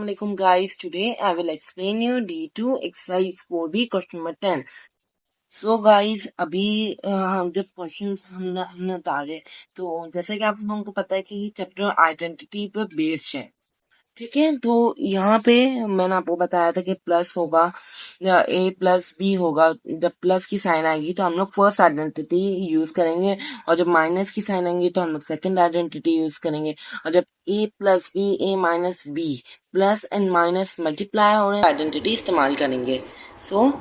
Assalamualaikum guys. Today I will explain you D2 exercise 4B question number 10. So guys, अभी हम जब questions हमने उतारे तो जैसे कि आप लोगों को पता है कि ये चैप्टर आइडेंटिटी पे बेस्ड है। ठीक है, तो यहाँ पे मैंने आपको बताया था कि प्लस होगा या ए प्लस बी होगा। जब प्लस की साइन आएगी तो हम लोग फर्स्ट आइडेंटिटी यूज करेंगे, और जब माइनस की साइन आएंगी तो हम लोग सेकंड आइडेंटिटी यूज करेंगे। और जब A plus B, A minus B, plus and minus multiply हो रहे आइडेंटिटी इस्तेमाल करेंगे। सो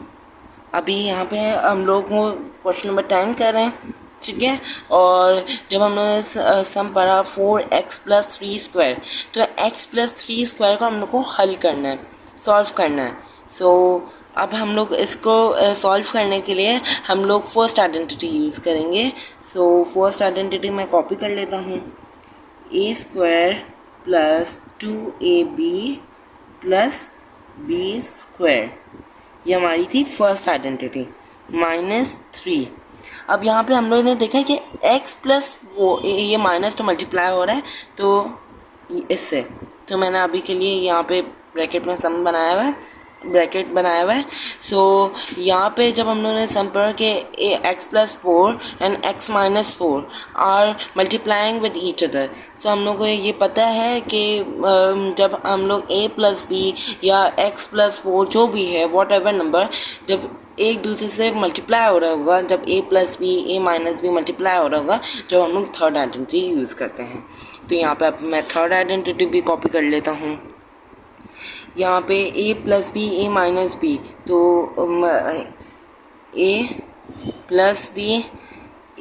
अभी यहाँ पे हम लोग क्वेश्चन नंबर 10 कर रहे हैं। ठीक है, और जब हम लोग सम पढ़ा 4x प्लस 3 स्क्वायर, तो x प्लस 3 स्क्वायर को हम लोग को हल करना है, सॉल्व करना है। सो अब हम लोग इसको सॉल्व करने के लिए हम लोग फर्स्ट आइडेंटिटी यूज़ करेंगे। सो फर्स्ट आइडेंटिटी मैं कॉपी कर लेता हूँ। A square plus 2ab plus B square, ये हमारी थी फर्स्ट आइडेंटिटी, माइनस 3। अब यहाँ पे हम लोगों ने देखा कि x प्लस वो ये माइनस तो मल्टीप्लाई हो रहा है तो इससे, तो मैंने अभी के लिए यहाँ पे ब्रैकेट में सम बनाया हुआ है, ब्रैकेट बनाया हुआ है। सो यहाँ पे जब हम लोगों ने सम पढ़ा कि x plus 4 and x minus 4 are multiplying with each other, तो हम लोग को ये पता है कि जब हम लोग a प्लस बी या x प्लस 4 जो भी है वॉट एवर नंबर, जब एक दूसरे से मल्टीप्लाई हो रहा होगा, जब a plus b, a minus b multiply हो रहा होगा, जब हम लोग थर्ड आइडेंटिटी यूज़ करते हैं। तो यहाँ पे अब मैं थर्ड आइडेंटिटी भी कॉपी कर लेता हूँ। यहाँ पे a plus b, a minus b, तो a plus b,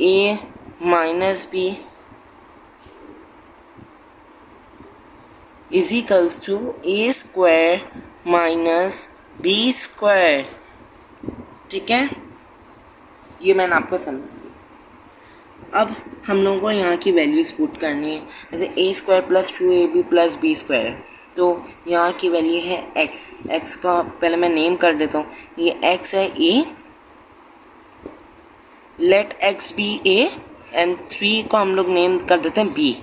a minus b is equals to a square minus b square. ठीक है, ये मैंने आपको समझ लिया। अब हम लोगों को यहाँ की वैल्यूज पुट करनी है, जैसे a square plus 2ab plus B square, तो यहाँ की वैल्यू है x का पहले मैं नेम कर देता हूँ। ये x है a, let x be a, and 3 को हम लोग नेम कर देते हैं b।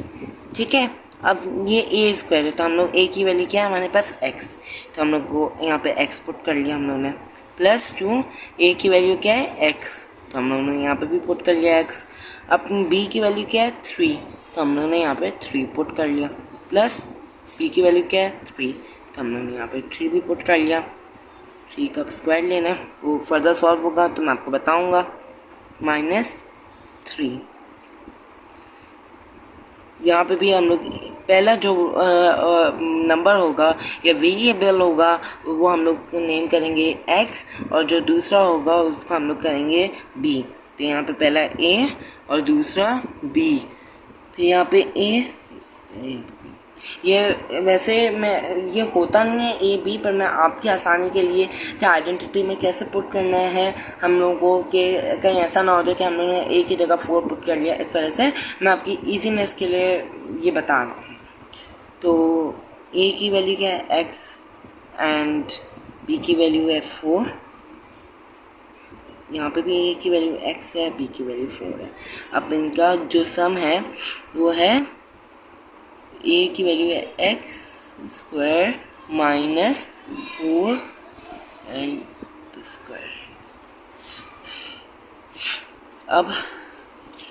ठीक है, अब ये a स्क्वायर है तो हम लोग a की वैल्यू क्या है हमारे पास x, तो हम लोग को यहाँ पे x पुट कर लिया हम लोग ने, प्लस 2 a की वैल्यू क्या है x, तो हम लोग ने यहाँ पे भी पुट कर लिया x। अब b की वैल्यू क्या है 3, तो हम लोग ने यहाँ पे 3 पुट कर लिया, प्लस b की वैल्यू क्या है 3, तो हम लोग ने यहाँ पे 3 भी पुट कर लिया। 3 का स्क्वायर लेना है, वो फर्दर सॉल्व होगा तो मैं आपको बताऊँगा। माइनस 3, यहाँ पे भी हम लोग पहला जो नंबर होगा या वेरिएबल होगा वो हम लोग नेम करेंगे x, और जो दूसरा होगा उसको हम लोग करेंगे b। तो यहाँ पे पहला a और दूसरा b, फिर यहाँ पे a, ये वैसे मैं ये होता नहीं है ए बी, पर मैं आपकी आसानी के लिए कि आइडेंटिटी में कैसे पुट करना है हम लोगों को, कि कहीं ऐसा ना हो जाए कि हम लोगों ने ए की जगह 4 पुट कर लिया। इस वजह से मैं आपकी इजीनेस के लिए ये बता रहा हूँ। तो ए की वैल्यू क्या है x एंड बी की वैल्यू है 4, यहाँ पे भी ए की वैल्यू x है, बी की वैल्यू 4 है। अब इनका जो सम है वो है a की वैल्यू है x square minus 4 and square. अब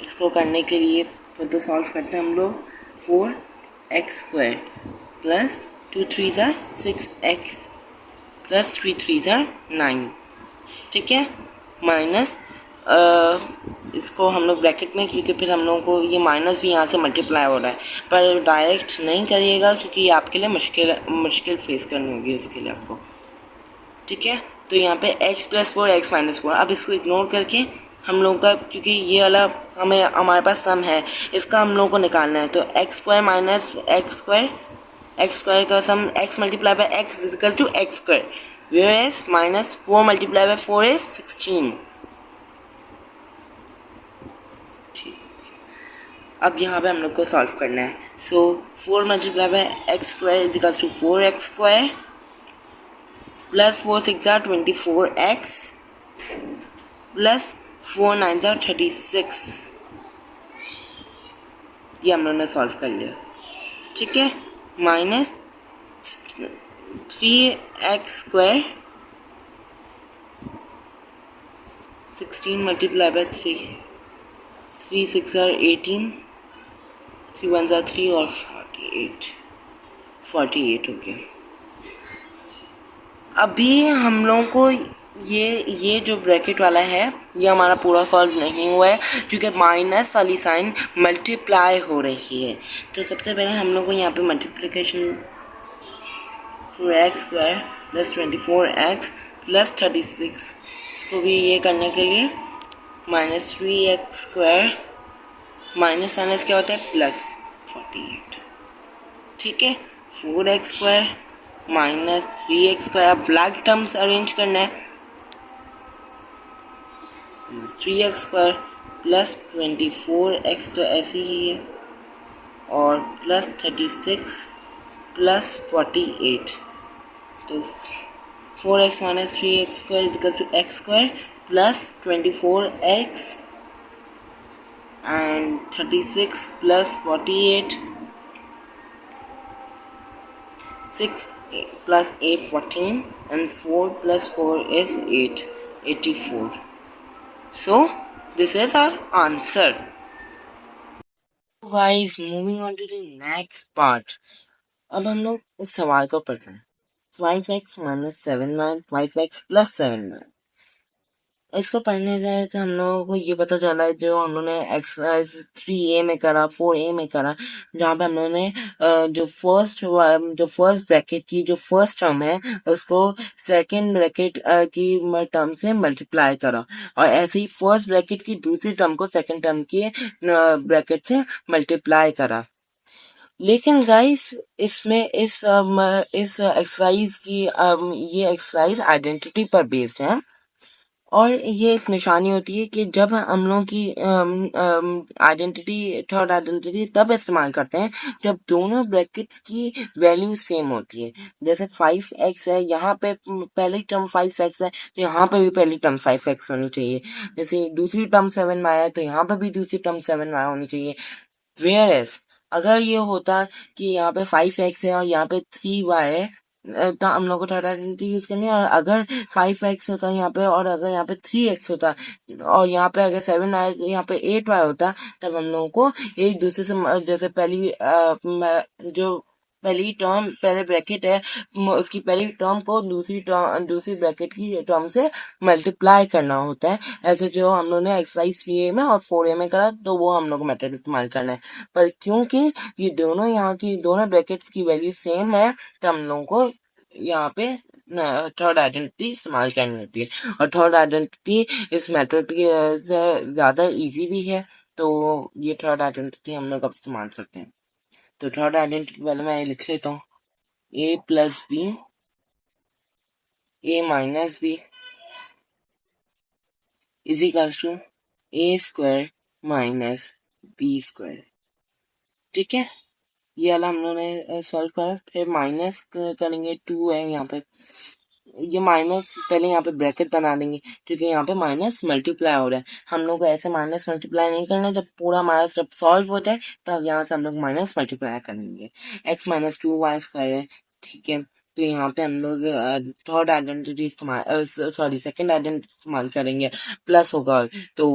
इसको करने के लिए फर्दर सॉल्व करते हैं हम लोग। 4x square plus 2 3 6x plus 3 3 9। ठीक है, माइनस इसको हम लोग ब्रैकेट में, क्योंकि फिर हम लोगों को ये माइनस भी यहाँ से मल्टीप्लाई हो रहा है, पर डायरेक्ट नहीं करिएगा क्योंकि ये आपके लिए मुश्किल फेस करनी होगी उसके लिए आपको। ठीक है, तो यहाँ पे x प्लस 4 x माइनस 4, अब इसको इग्नोर करके हम लोगों का, क्योंकि ये वाला हमारे पास सम है, इसका हम लोगों को निकालना है। तो x square minus x square का sum x multiply by x is equal to x square, whereas minus 4 multiply by 4 is 16। अब यहाँ पे हम लोग को सॉल्व करना है। So 4 multiply by x square is equal to 4x square plus 4 6 24x plus 4 9 36, ये हम लोगों ने सॉल्व कर लिया। ठीक है, minus 3x² 16 multiplied by 3, 3 6 are 18, 3 1 are 3 और 48, 48 हो गया। अभी हम लोगों को ये जो ब्रैकेट वाला है ये हमारा पूरा सॉल्व नहीं हुआ है क्योंकि माइनस वाली साइन मल्टीप्लाई हो रही है। तो सबसे पहले हम लोग को यहाँ पे multiplication 4x² plus 24x plus 36, इसको भी ये करने के लिए -3x² माइनस माइनस क्या होता है प्लस 48, ठीक है। 4x² minus 3x², black terms arrange करना है। 3x² प्लस 24x तो ऐसे ही है और प्लस 36 प्लस 48, तो 4x minus 3x² equal to x² plus 24x and 36 plus 48, 6 plus 8 14 and 4 plus 4 is 8, 84. So this is our answer. Guys, moving on to the next part. अब हम लोग इस सवाल को पढ़ते हैं। 5x minus 7y, 5x plus 7y। इसको पढ़ने जाए तो हम लोगों को ये पता चला है जो हम लोगों ने एक्सरसाइज 3A में करा, 4A में करा, जहाँ पे हम लोगों ने जो फर्स्ट ब्रैकेट की जो फर्स्ट टर्म है उसको सेकंड ब्रैकेट की टर्म से मल्टीप्लाई करा और ऐसे ही फर्स्ट ब्रैकेट की दूसरी टर्म को सेकंड टर्म की ब्रैकेट से मल्टीप्लाई करा। लेकिन गाइस इसमें इस एक्सरसाइज की ये एक्सरसाइज आइडेंटिटी पर बेस्ड है और ये एक निशानी होती है कि जब हम लोग की आइडेंटिटी थर्ड आइडेंटिटी तब इस्तेमाल करते हैं जब दोनों ब्रैकेट्स की वैल्यू सेम होती है। जैसे 5x है, यहाँ पे पहली टर्म 5x है तो यहाँ पे भी पहली टर्म 5x होनी चाहिए। जैसे दूसरी टर्म 7y है तो यहाँ पे भी दूसरी टर्म 7y होनी चाहिए। वेयर अगर ये होता कि यहाँ पे 5x है और यहाँ पे 3y है तो हम लोग को थर्ड आइडेंटिटी यूज करनी है। और अगर 5x होता यहाँ पे और अगर यहाँ पे 3x होता और यहाँ पे अगर 7y यहाँ पे 8y होता तब हम लोगों को एक दूसरे से जैसे जो पहली टर्म पहले ब्रैकेट है उसकी पहली टर्म को दूसरी ब्रैकेट की टर्म से मल्टीप्लाई करना होता है। ऐसे जो हम लोग ने एक्सरसाइज 3A में और 4A में करा तो वो हम लोग को मेथड इस्तेमाल करना है। पर क्योंकि ये दोनों यहाँ की दोनों ब्रैकेट्स की वैल्यू सेम है तो हम लोगों को यहाँ पे थर्ड आइडेंटिटी इस्तेमाल करनी होती है और थर्ड आइडेंटिटी इस मेथड की से ज़्यादा इजी भी है। तो ये थर्ड आइडेंटिटी हम लोग अब इस्तेमाल करते हैं। तो थर्ड आइडेंटिटी पहले मैं लिख लेता हूँ, a plus b, a minus b is equal to a² minus b²। ठीक है, ये वाला हम लोगों ने सॉल्व करा। फिर माइनस करेंगे 2 है यहाँ पे, ये माइनस पहले यहाँ पे ब्रैकेट बना देंगे क्योंकि यहाँ पे माइनस मल्टीप्लाई हो रहा है। हम लोग को ऐसे माइनस मल्टीप्लाई नहीं करना, जब पूरा हमारा जब सॉल्व हो जाए तब यहाँ से हम लोग माइनस मल्टीप्लाई करेंगे। x माइनस 2y² है, ठीक है। तो यहाँ पे हम लोग थर्ड आइडेंटिटी इस्तेमाल सेकंड आइडेंटिटी इस्तेमाल करेंगे। प्लस होगा तो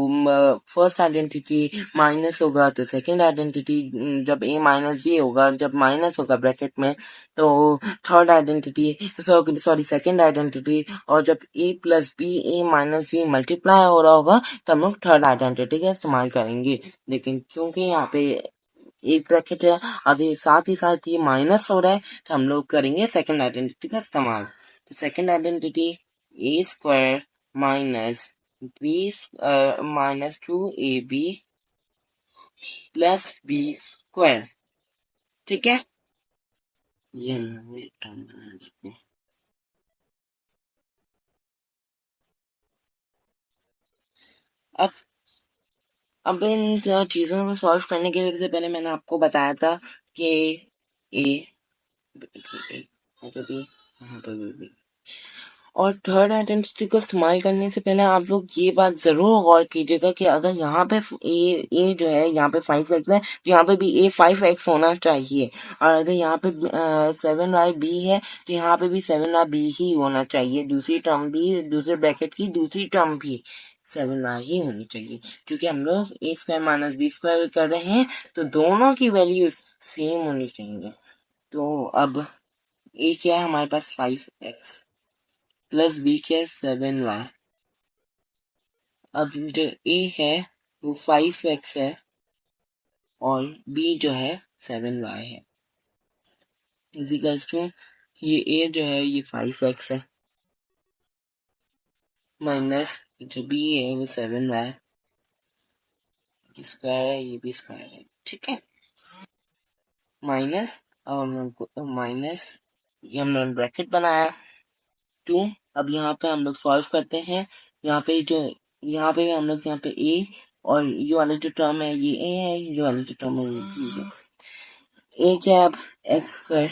फर्स्ट आइडेंटिटी, माइनस होगा तो सेकंड आइडेंटिटी। जब a माइनस b होगा, जब माइनस होगा ब्रैकेट में तो थर्ड आइडेंटिटी सेकंड आइडेंटिटी। और जब a plus b a minus b multiply हो रहा होगा तब हम लोग थर्ड आइडेंटिटी का इस्तेमाल करेंगे। लेकिन क्योंकि यहाँ पे एक ब्रैकेट है और साथ ही साथ ये माइनस हो रहा है तो हम लोग करेंगे सेकंड आइडेंटिटी का इस्तेमाल। तो second identity a² minus b minus 2ab plus b²। ठीक है, ये टर्म बना देते हैं। अब इन चीज़ों को सॉल्व करने के लिए सबसे पहले मैंने आपको बताया था कि ए यहाँ पे भी यहाँ पे भी और थर्ड आइडेंटिटी को इस्तेमाल करने से पहले आप लोग ये बात जरूर गौर कीजिएगा कि अगर यहाँ पे ए जो है यहाँ पे 5x है तो यहाँ पे भी ए 5x होना चाहिए, और अगर यहाँ पे 7y b है तो यहाँ पे भी 7y b ही होना चाहिए, दूसरी टर्म भी, दूसरे ब्रैकेट की दूसरी टर्म भी 7y ही होनी चाहिए, क्योंकि हम लोग ए स्क्वायर माइनस बी स्क्वायर कर रहे हैं तो दोनों की वैल्यूज सेम होनी चाहिए। तो अब ए क्या है हमारे पास 5x प्लस बी क्या है 7y। अब जो ए है वो 5x है और बी जो है 7y है, इजिकल्स टू ये ए जो है ये 5x है माइनस जो बी है वो 7y स्क्वायर है, ये भी स्क्वायर है, ठीक है। माइनस और माइनस ये हमने ब्रैकेट बनाया 2। अब यहाँ पे हम लोग सॉल्व करते हैं, यहाँ पे जो यहाँ पे हम लोग यहाँ पे ए और ये वाला जो टर्म है ये ए है, ये वाला जो टर्म है ये बी है। ए क्या है अब एक्स स्क्वायर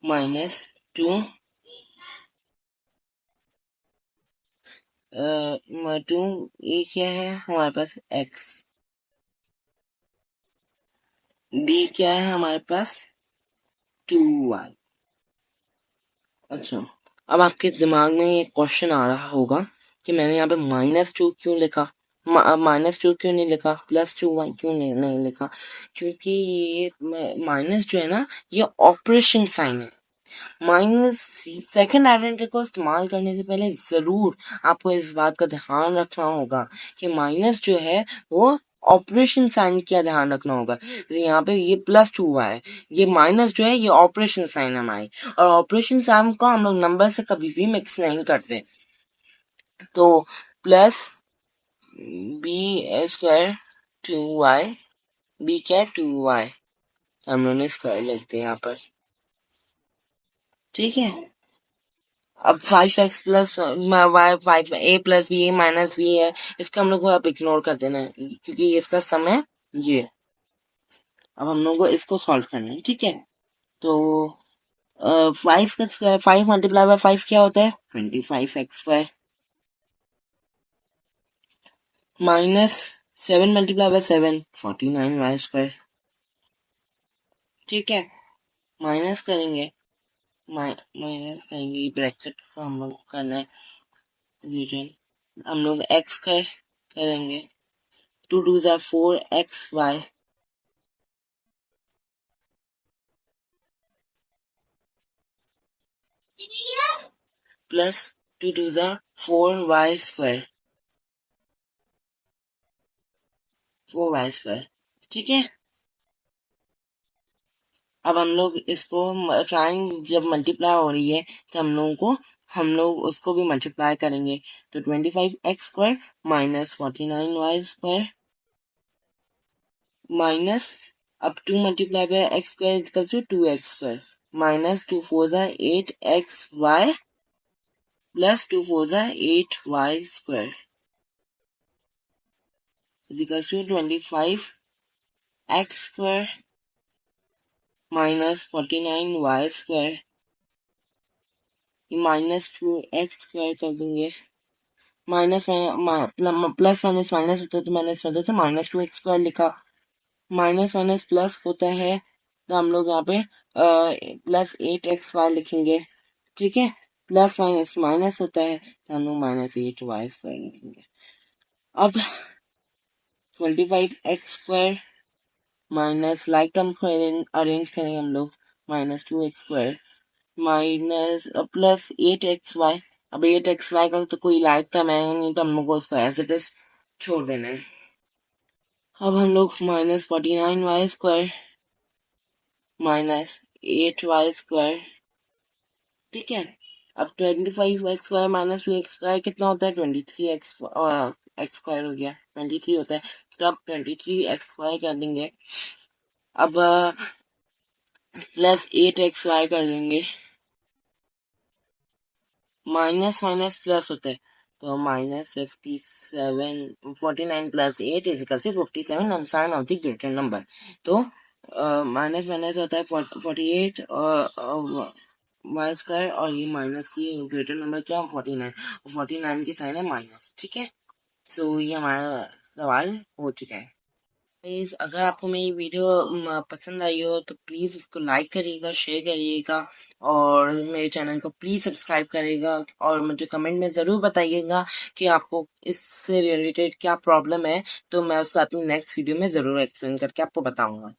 माइनस 2 टू, ए क्या है हमारे पास एक्स, बी क्या है हमारे पास 2y। अच्छा, अब आपके दिमाग में ये क्वेश्चन आ रहा होगा कि मैंने यहाँ पे -2 क्यों लिखा, -2 क्यों नहीं लिखा, +2y क्यों नहीं लिखा, क्योंकि ये माइनस जो है ना ये ऑपरेशन साइन है। माइनस सेकंड आइडेंटिटी को इस्तेमाल करने से पहले जरूर आपको इस बात का ध्यान रखना होगा कि माइनस जो है वो ऑपरेशन साइन का ध्यान रखना होगा। तो यहाँ पे ये +2 हुआ है, ये माइनस जो है ये ऑपरेशन साइन है हमारी, और ऑपरेशन साइन को हम लोग नंबर से कभी भी मिक्स नहीं करते। तो plus B square 2y, B क्या है 2y, हम लोग ने स्क्वायर लिखते हैं यहाँ पर, ठीक है। अब 5x plus y 5 a plus B A minus b है, इसका हम लोग को अब इग्नोर कर देना है क्योंकि इसका सम है ये। अब हम लोग को इसको सॉल्व करना है, ठीक है। तो 5 का स्क्वायर 5 मल्टीप्लाई बाय 5 क्या होता है 25x square minus 7 multiply by 7 49y square, ठीक है। माइनस करेंगे, माइनस करेंगे ब्रैकेट को हम लोग करना है यूजुअल, हम लोग x स्क्वायर करेंगे 2 2 ज़ा 4xy प्लस 2 2 ज़ा 4y स्क्वायर 4y स्क्वायर, ठीक है। अब हम लोग इसको साइन जब मल्टीप्लाई हो रही है तो हम लोग उसको भी मल्टीप्लाई करेंगे, तो 25x square minus 49y square minus, अब 2 multiply by x square equal to 2x square minus 2 4 ज़ा 8xy प्लस 2 4 ज़ा 8y square equal to 25x square minus 49y square, minus 2x square कर देंगे, माइनस प्लस माइनस माइनस होता है तो minus होता है -2x स्क्वायर लिखा, माइनस माइनस प्लस होता है तो हम लोग यहाँ पे +8xy लिखेंगे, ठीक है। प्लस माइनस माइनस होता है तो हम लोग -8y स्क्वायर लिखेंगे। अब 25x square minus like term को अरेंज करेंगे हम लोग, -2x square minus plus 8xy, अब 8xy का तो कोई लाइक टर्म है नहीं तो हम लोग को उसको एज इट इज छोड़ देना है। अब हम लोग -49y square minus 8y square, ठीक है। अब 25x square minus 2x square कितना होता है 23x एक्स स्क्वायर हो गया 23 होता है, तो अब 23x स्क्वायर कर देंगे, अब प्लस 8xy कर देंगे, माइनस माइनस प्लस होता है तो -57 plus 8 is equal to 57 and sign of the greater number, तो माइनस माइनस होता है 48 और वाई स्क्वायर और ये माइनस की ग्रेटर नंबर क्या 49, और 49 की साइन है माइनस। ठीक है, सो ये हमारा सवाल हो चुका है। प्लीज़ अगर आपको मेरी वीडियो पसंद आई हो तो प्लीज़ इसको लाइक करिएगा, शेयर करिएगा और मेरे चैनल को प्लीज़ सब्सक्राइब करिएगा और मुझे कमेंट में ज़रूर बताइएगा कि आपको इससे रिलेटेड क्या प्रॉब्लम है, तो मैं उसको अपनी नेक्स्ट वीडियो में ज़रूर एक्सप्लेन करके आपको बताऊंगा।